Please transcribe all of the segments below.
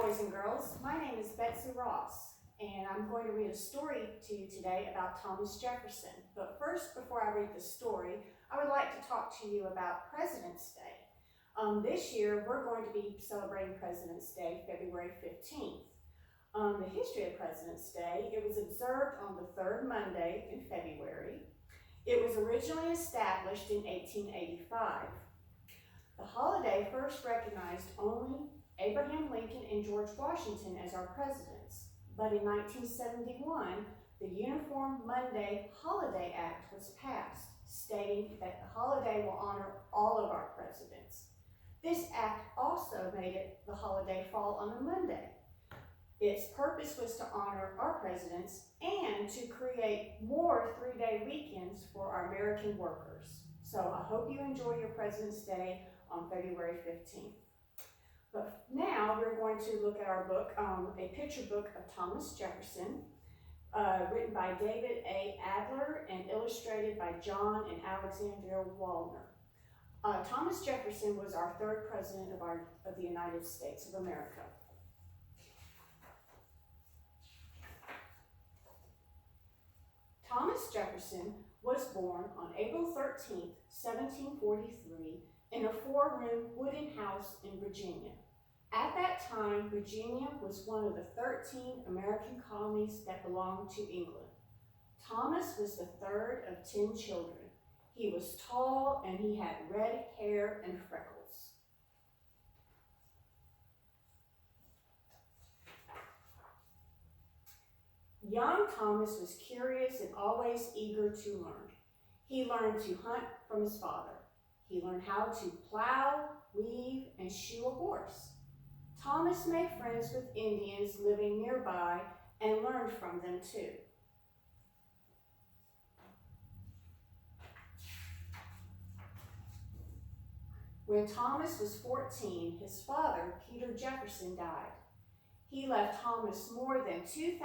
boys and girls. My name is Betsy Ross, and I'm going to read a story to you today about Thomas Jefferson. But first, before I read the story, I would like to talk to you about President's Day. This year, we're going to be celebrating President's Day, February 15th. The history of President's Day, it was observed on the third Monday in February. It was originally established in 1885. The holiday first recognized only Abraham Lincoln and George Washington as our presidents, but in 1971, the Uniform Monday Holiday Act was passed, stating that the holiday will honor all of our presidents. This act also made the holiday fall on a Monday. Its purpose was to honor our presidents and to create more three-day weekends for our American workers. So I hope you enjoy your President's Day on February 15th. But now we're going to look at our book, a picture book of Thomas Jefferson, written by David A. Adler and illustrated by John and Alexandria Wallner. Thomas Jefferson was our third president of the United States of America. Thomas Jefferson was born on April 13th, 1743, in a four-room wooden house in Virginia. At that time, Virginia was one of the 13 American colonies that belonged to England. Thomas was the third of 10 children. He was tall and he had red hair and freckles. Young Thomas was curious and always eager to learn. He learned to hunt from his father. He learned how to plow, weave, and shoe a horse. Thomas made friends with Indians living nearby and learned from them too. When Thomas was 14, his father, Peter Jefferson, died. He left Thomas more than 2,000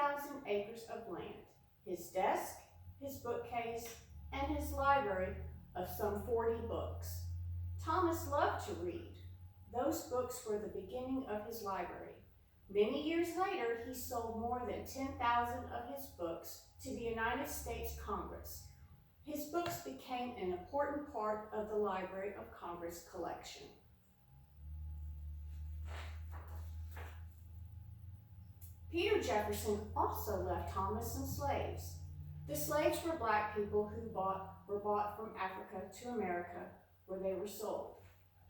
acres of land, his desk, his bookcase, and his library of some 40 books. Thomas loved to read. Those books were the beginning of his library. Many years later, he sold more than 10,000 of his books to the United States Congress. His books became an important part of the Library of Congress collection. Peter Jefferson also left Thomas some slaves. The slaves were black people who were bought from Africa to America, where they were sold.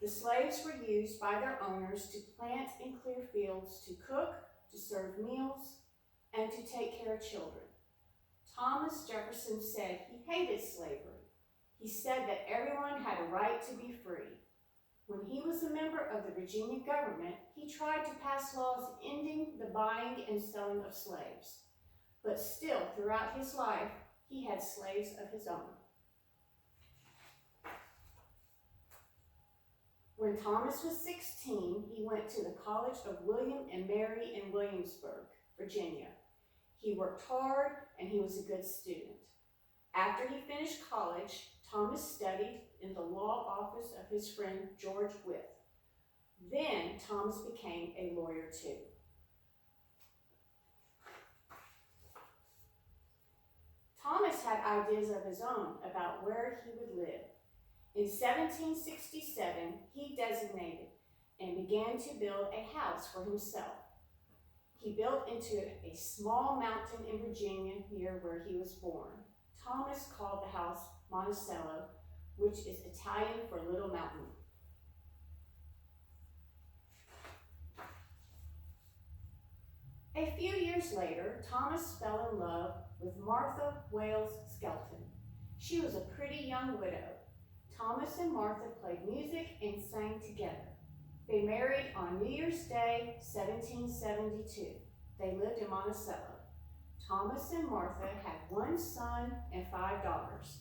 The slaves were used by their owners to plant and clear fields, to cook, to serve meals, and to take care of children. Thomas Jefferson said he hated slavery. He said that everyone had a right to be free. When he was a member of the Virginia government, he tried to pass laws ending the buying and selling of slaves. But still, throughout his life, he had slaves of his own. When Thomas was 16, he went to the College of William and Mary in Williamsburg, Virginia. He worked hard and he was a good student. After he finished college, Thomas studied in the law office of his friend George Wythe. Then Thomas became a lawyer too. Thomas had ideas of his own about where he would live. In 1767, he designated and began to build a house for himself. He built into a small mountain in Virginia near where he was born. Thomas called the house Monticello, which is Italian for Little Mountain. A few years later, Thomas fell in love with Martha Wales Skelton. She was a pretty young widow. Thomas and Martha played music and sang together. They married on New Year's Day, 1772. They lived in Monticello. Thomas and Martha had one son and 5 daughters.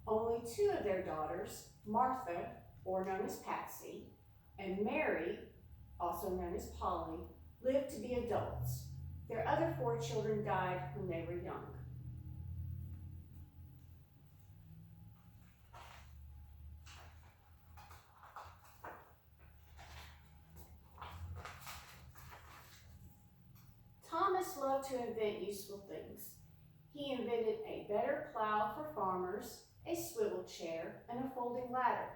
Only 2 of their daughters, Martha, or known as Patsy, and Mary, also known as Polly, lived to be adults. Their other 4 children died when they were young. to invent useful things. He invented a better plow for farmers, a swivel chair, and a folding ladder.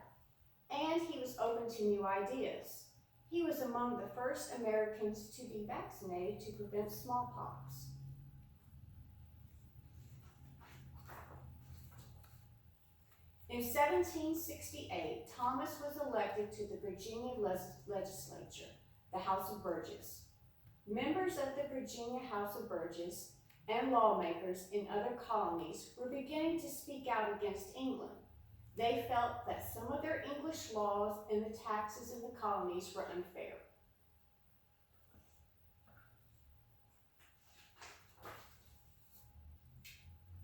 And he was open to new ideas. He was among the first Americans to be vaccinated to prevent smallpox. In 1768, Thomas was elected to the Virginia legislature, the House of Burgesses. Members of the Virginia House of Burgesses and lawmakers in other colonies were beginning to speak out against England. They felt that some of their English laws and the taxes in the colonies were unfair.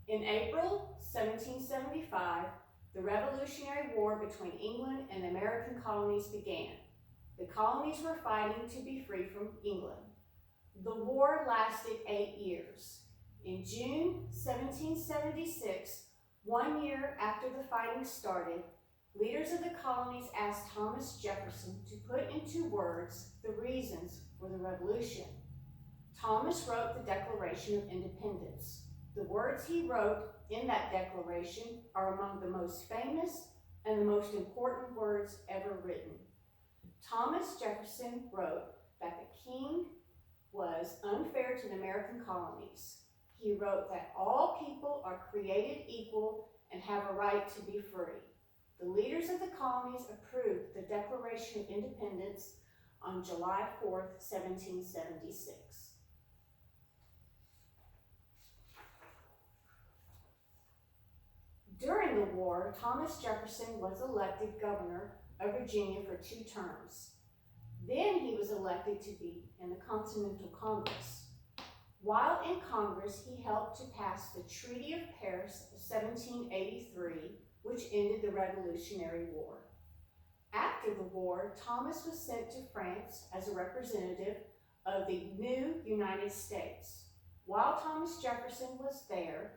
In April 1775, the Revolutionary War between England and the American colonies began. The colonies were fighting to be free from England. The war lasted 8 years. In June 1776, 1 year after the fighting started, leaders of the colonies asked Thomas Jefferson to put into words the reasons for the revolution. Thomas wrote the Declaration of Independence. The words he wrote in that declaration are among the most famous and the most important words ever written. Thomas Jefferson wrote that the king was unfair to the American colonies. He wrote that all people are created equal and have a right to be free. The leaders of the colonies approved the Declaration of Independence on July 4th, 1776. During the war, Thomas Jefferson was elected governor of Virginia for 2 terms. Then he was elected to be in the Continental Congress. While in Congress, he helped to pass the Treaty of Paris of 1783, which ended the Revolutionary War. After the war, Thomas was sent to France as a representative of the new United States. While Thomas Jefferson was there,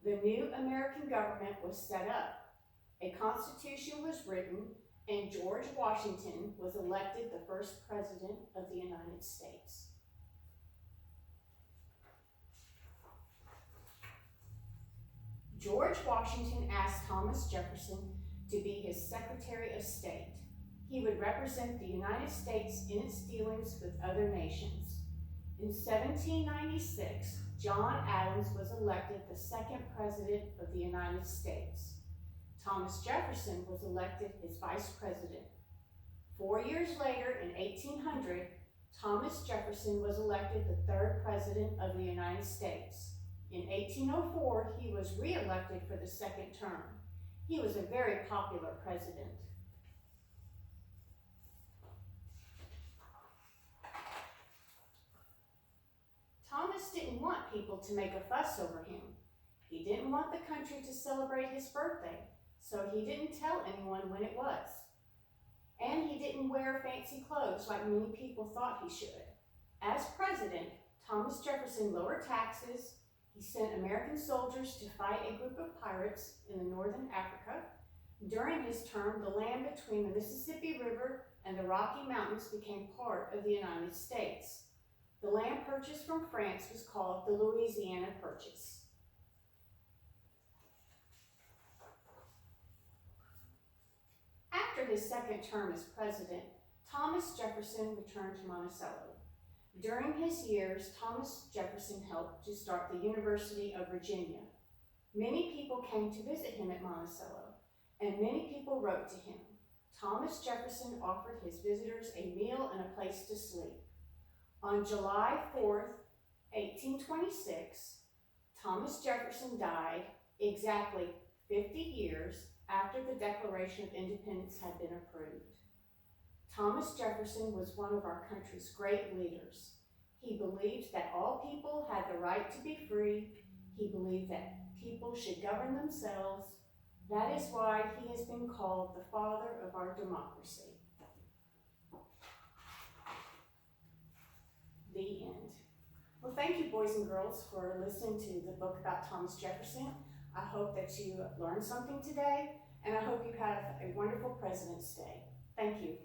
the new American government was set up. A constitution was written, and George Washington was elected the first president of the United States. George Washington asked Thomas Jefferson to be his Secretary of State. He would represent the United States in its dealings with other nations. In 1796, John Adams was elected the second president of the United States. Thomas Jefferson was elected his vice president. 4 years later, in 1800, Thomas Jefferson was elected the third president of the United States. In 1804, he was re-elected for the second term. He was a very popular president. Thomas didn't want people to make a fuss over him. He didn't want the country to celebrate his birthday, so he didn't tell anyone when it was. And he didn't wear fancy clothes like many people thought he should. As president, Thomas Jefferson lowered taxes. He sent American soldiers to fight a group of pirates in northern Africa. During his term, the land between the Mississippi River and the Rocky Mountains became part of the United States. The land purchased from France was called the Louisiana Purchase. After his second term as president, Thomas Jefferson returned to Monticello. During his years, Thomas Jefferson helped to start the University of Virginia. Many people came to visit him at Monticello, and many people wrote to him. Thomas Jefferson offered his visitors a meal and a place to sleep. On July 4th, 1826, Thomas Jefferson died exactly 50 years after the Declaration of Independence had been approved. Thomas Jefferson was one of our country's great leaders. He believed that all people had the right to be free. He believed that people should govern themselves. That is why he has been called the father of our democracy. The end. Well, thank you, boys and girls, for listening to the book about Thomas Jefferson. I hope that you learned something today, and I hope you have a wonderful President's Day. Thank you.